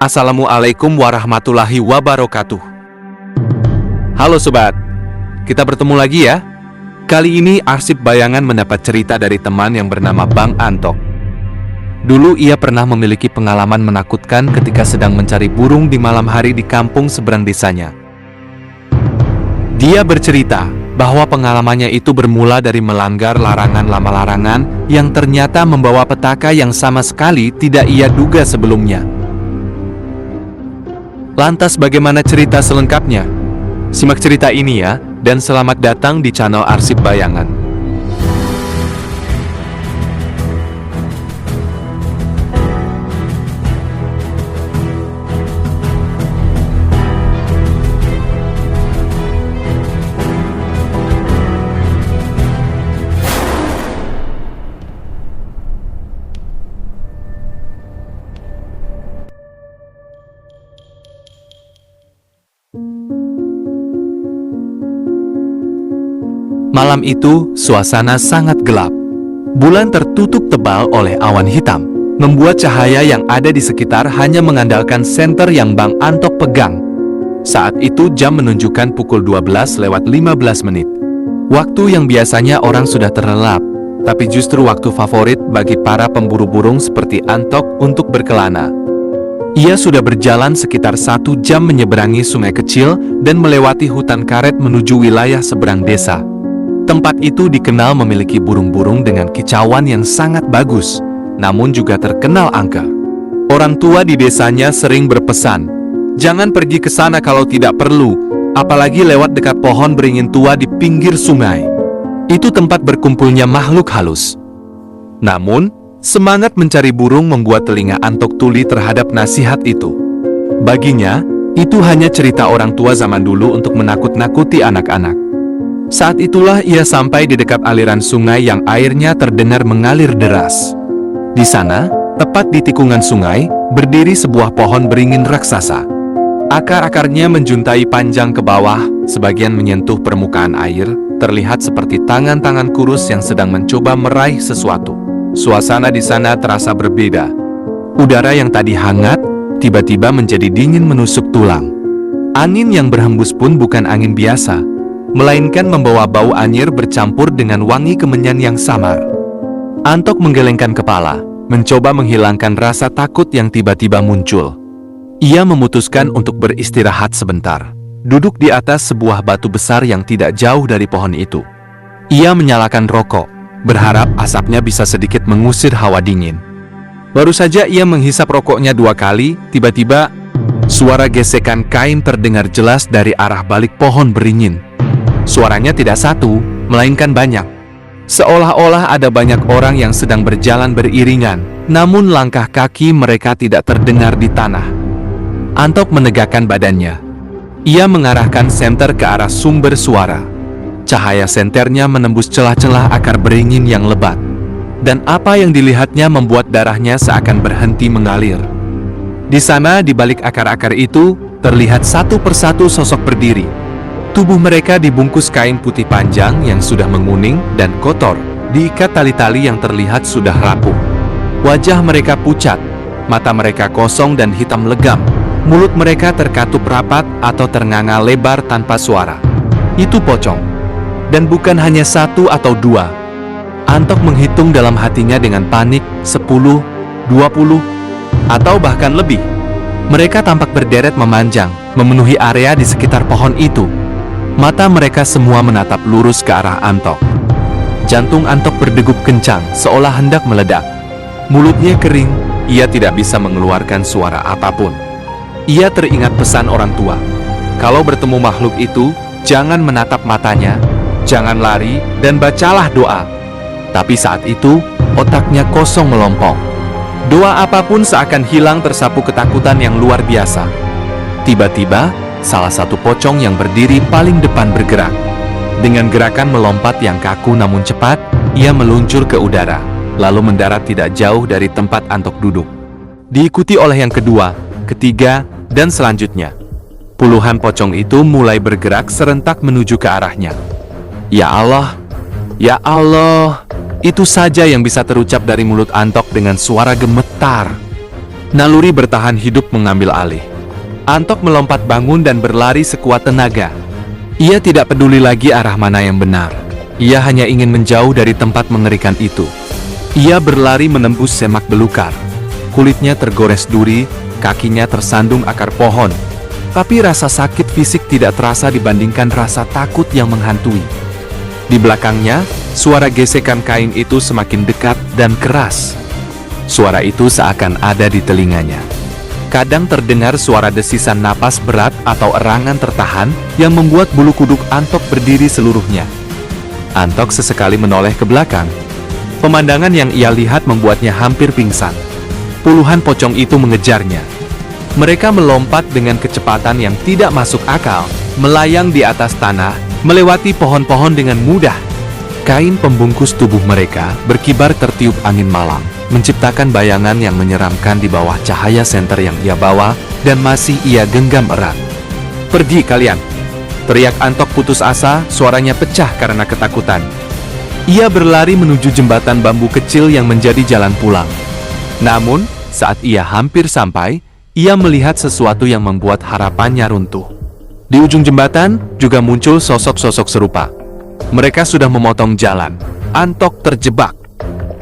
Assalamualaikum warahmatullahi wabarakatuh. Halo sobat, kita bertemu lagi ya. Kali ini Arsip Bayangan mendapat cerita dari teman yang bernama Bang Antok. Dulu ia pernah memiliki pengalaman menakutkan ketika sedang mencari burung di malam hari di kampung seberang desanya. Dia bercerita bahwa pengalamannya itu bermula dari melanggar larangan lama larangan yang ternyata membawa petaka yang sama sekali tidak ia duga sebelumnya. Lantas bagaimana cerita selengkapnya? Simak cerita ini ya, dan selamat datang di channel Arsip Bayangan. Malam itu, suasana sangat gelap. Bulan tertutup tebal oleh awan hitam, membuat cahaya yang ada di sekitar hanya mengandalkan senter yang Bang Antok pegang. Saat itu jam menunjukkan pukul 12:15. Waktu yang biasanya orang sudah terlelap, tapi justru waktu favorit bagi para pemburu burung seperti Antok untuk berkelana. Ia sudah berjalan sekitar 1 jam menyeberangi sungai kecil dan melewati hutan karet menuju wilayah seberang desa. Tempat itu dikenal memiliki burung-burung dengan kicauan yang sangat bagus, namun juga terkenal angker. Orang tua di desanya sering berpesan, jangan pergi ke sana kalau tidak perlu, apalagi lewat dekat pohon beringin tua di pinggir sungai. Itu tempat berkumpulnya makhluk halus. Namun, semangat mencari burung membuat telinga Antok tuli terhadap nasihat itu. Baginya, itu hanya cerita orang tua zaman dulu untuk menakut-nakuti anak-anak. Saat itulah ia sampai di dekat aliran sungai yang airnya terdengar mengalir deras. Di sana, tepat di tikungan sungai, berdiri sebuah pohon beringin raksasa. Akar-akarnya menjuntai panjang ke bawah, sebagian menyentuh permukaan air, terlihat seperti tangan-tangan kurus yang sedang mencoba meraih sesuatu. Suasana di sana terasa berbeda. Udara yang tadi hangat, tiba-tiba menjadi dingin menusuk tulang. Angin yang berhembus pun bukan angin biasa, melainkan membawa bau anyir bercampur dengan wangi kemenyan yang samar. Antok menggelengkan kepala, mencoba menghilangkan rasa takut yang tiba-tiba muncul. Ia memutuskan untuk beristirahat sebentar, duduk di atas sebuah batu besar yang tidak jauh dari pohon itu. Ia menyalakan rokok, berharap asapnya bisa sedikit mengusir hawa dingin. Baru saja ia menghisap rokoknya 2 kali, tiba-tiba suara gesekan kain terdengar jelas dari arah balik pohon beringin. Suaranya tidak satu, melainkan banyak. Seolah-olah ada banyak orang yang sedang berjalan beriringan, namun langkah kaki mereka tidak terdengar di tanah. Antok menegakkan badannya. Ia mengarahkan senter ke arah sumber suara. Cahaya senternya menembus celah-celah akar beringin yang lebat. Dan apa yang dilihatnya membuat darahnya seakan berhenti mengalir. Di sana, di balik akar-akar itu, terlihat satu persatu sosok berdiri. Tubuh mereka dibungkus kain putih panjang yang sudah menguning dan kotor, diikat tali-tali yang terlihat sudah rapuh. Wajah mereka pucat, mata mereka kosong dan hitam legam, mulut mereka terkatup rapat atau ternganga lebar tanpa suara. Itu pocong. Dan bukan hanya 1 atau 2. Antok menghitung dalam hatinya dengan panik, 10, 20, atau bahkan lebih. Mereka tampak berderet memanjang, memenuhi area di sekitar pohon itu. Mata mereka semua menatap lurus ke arah Antok. Jantung Antok berdegup kencang, seolah hendak meledak. Mulutnya kering, ia tidak bisa mengeluarkan suara apapun. Ia teringat pesan orang tua. Kalau bertemu makhluk itu, jangan menatap matanya, jangan lari, dan bacalah doa. Tapi saat itu, otaknya kosong melompong. Doa apapun seakan hilang tersapu ketakutan yang luar biasa. Tiba-tiba, salah satu pocong yang berdiri paling depan bergerak. Dengan gerakan melompat yang kaku namun cepat, ia meluncur ke udara, lalu mendarat tidak jauh dari tempat Antok duduk. Diikuti oleh yang kedua, ketiga, dan selanjutnya. Puluhan pocong itu mulai bergerak serentak menuju ke arahnya. Ya Allah, ya Allah, itu saja yang bisa terucap dari mulut Antok dengan suara gemetar. Naluri bertahan hidup mengambil alih. Antok melompat bangun dan berlari sekuat tenaga. Ia tidak peduli lagi arah mana yang benar. Ia hanya ingin menjauh dari tempat mengerikan itu. Ia berlari menembus semak belukar. Kulitnya tergores duri, kakinya tersandung akar pohon. Tapi rasa sakit fisik tidak terasa dibandingkan rasa takut yang menghantui. Di belakangnya, suara gesekan kain itu semakin dekat dan keras. Suara itu seakan ada di telinganya. Kadang terdengar suara desisan napas berat atau erangan tertahan yang membuat bulu kuduk Antok berdiri seluruhnya. Antok sesekali menoleh ke belakang. Pemandangan yang ia lihat membuatnya hampir pingsan. Puluhan pocong itu mengejarnya. Mereka melompat dengan kecepatan yang tidak masuk akal, melayang di atas tanah, melewati pohon-pohon dengan mudah. Kain pembungkus tubuh mereka berkibar tertiup angin malam, menciptakan bayangan yang menyeramkan di bawah cahaya senter yang ia bawa dan masih ia genggam erat. "Pergi kalian!" teriak Antok putus asa, suaranya pecah karena ketakutan. Ia berlari menuju jembatan bambu kecil yang menjadi jalan pulang. Namun, saat ia hampir sampai, ia melihat sesuatu yang membuat harapannya runtuh. Di ujung jembatan juga muncul sosok-sosok serupa. Mereka sudah memotong jalan. Antok terjebak.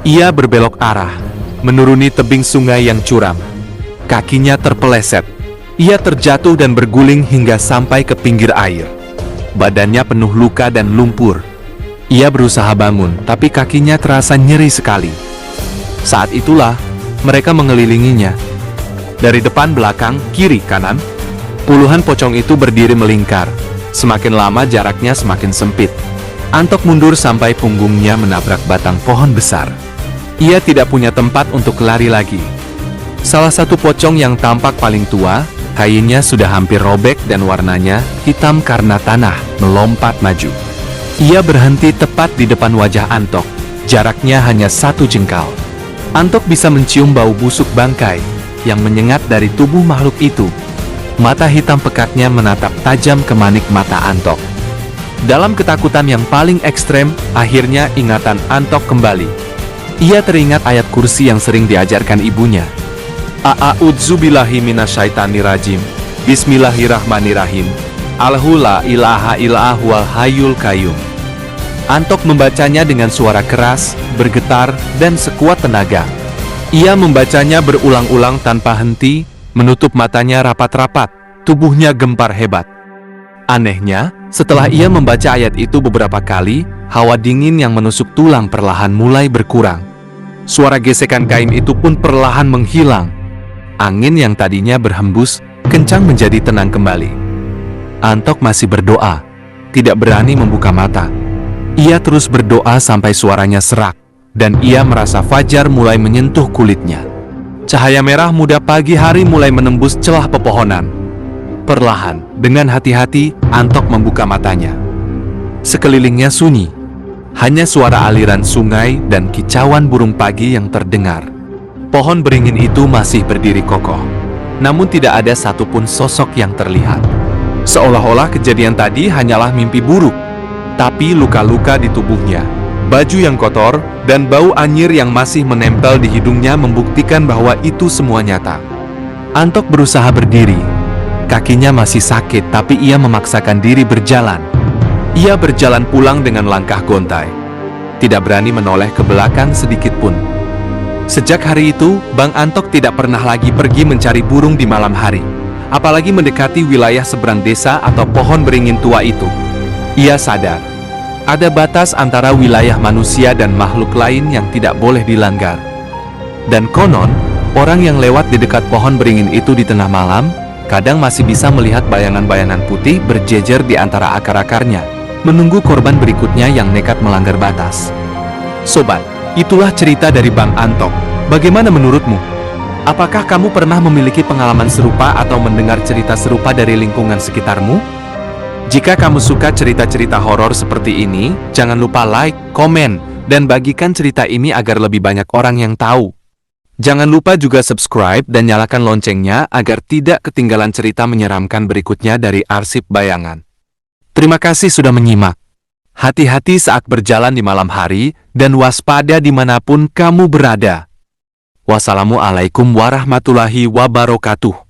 Ia berbelok arah, menuruni tebing sungai yang curam. Kakinya terpeleset. Ia terjatuh dan berguling hingga sampai ke pinggir air. Badannya penuh luka dan lumpur. Ia berusaha bangun, tapi kakinya terasa nyeri sekali. Saat itulah, mereka mengelilinginya. Dari depan, belakang, kiri, kanan, puluhan pocong itu berdiri melingkar. Semakin lama jaraknya semakin sempit. Antok mundur sampai punggungnya menabrak batang pohon besar. Ia tidak punya tempat untuk lari lagi. Salah satu pocong yang tampak paling tua, kainnya sudah hampir robek dan warnanya hitam karena tanah, melompat maju. Ia berhenti tepat di depan wajah Antok. Jaraknya hanya 1 jengkal. Antok bisa mencium bau busuk bangkai yang menyengat dari tubuh makhluk itu. Mata hitam pekatnya menatap tajam ke manik mata Antok. Dalam ketakutan yang paling ekstrem, akhirnya ingatan Antok kembali. Ia teringat ayat kursi yang sering diajarkan ibunya. A'udzubillahi minasyaitonirrajim. Bismillahirrahmanirrahim. Allahu la ilaha illa huwal hayyul qayyum. Antok membacanya dengan suara keras, bergetar, dan sekuat tenaga. Ia membacanya berulang-ulang tanpa henti, menutup matanya rapat-rapat, tubuhnya gempar hebat. Anehnya, setelah ia membaca ayat itu beberapa kali, hawa dingin yang menusuk tulang perlahan mulai berkurang. Suara gesekan kain itu pun perlahan menghilang. Angin yang tadinya berhembus, kencang menjadi tenang kembali. Antok masih berdoa, tidak berani membuka mata. Ia terus berdoa sampai suaranya serak, dan ia merasa fajar mulai menyentuh kulitnya. Cahaya merah muda pagi hari mulai menembus celah pepohonan. Perlahan, dengan hati-hati, Antok membuka matanya. Sekelilingnya sunyi. Hanya suara aliran sungai dan kicauan burung pagi yang terdengar. Pohon beringin itu masih berdiri kokoh. Namun tidak ada satupun sosok yang terlihat. Seolah-olah kejadian tadi hanyalah mimpi buruk. Tapi luka-luka di tubuhnya, baju yang kotor, dan bau anyir yang masih menempel di hidungnya membuktikan bahwa itu semua nyata. Antok berusaha berdiri. Kakinya masih sakit, tapi ia memaksakan diri berjalan. Ia berjalan pulang dengan langkah gontai. Tidak berani menoleh ke belakang sedikit pun. Sejak hari itu, Bang Antok tidak pernah lagi pergi mencari burung di malam hari. Apalagi mendekati wilayah seberang desa atau pohon beringin tua itu. Ia sadar, ada batas antara wilayah manusia dan makhluk lain yang tidak boleh dilanggar. Dan konon, orang yang lewat di dekat pohon beringin itu di tengah malam, kadang masih bisa melihat bayangan-bayangan putih berjejer di antara akar-akarnya, menunggu korban berikutnya yang nekat melanggar batas. Sobat, itulah cerita dari Bang Antok. Bagaimana menurutmu? Apakah kamu pernah memiliki pengalaman serupa atau mendengar cerita serupa dari lingkungan sekitarmu? Jika kamu suka cerita-cerita horor seperti ini, jangan lupa like, komen, dan bagikan cerita ini agar lebih banyak orang yang tahu. Jangan lupa juga subscribe dan nyalakan loncengnya agar tidak ketinggalan cerita menyeramkan berikutnya dari Arsip Bayangan. Terima kasih sudah menyimak. Hati-hati saat berjalan di malam hari dan waspada dimanapun kamu berada. Wassalamualaikum warahmatullahi wabarakatuh.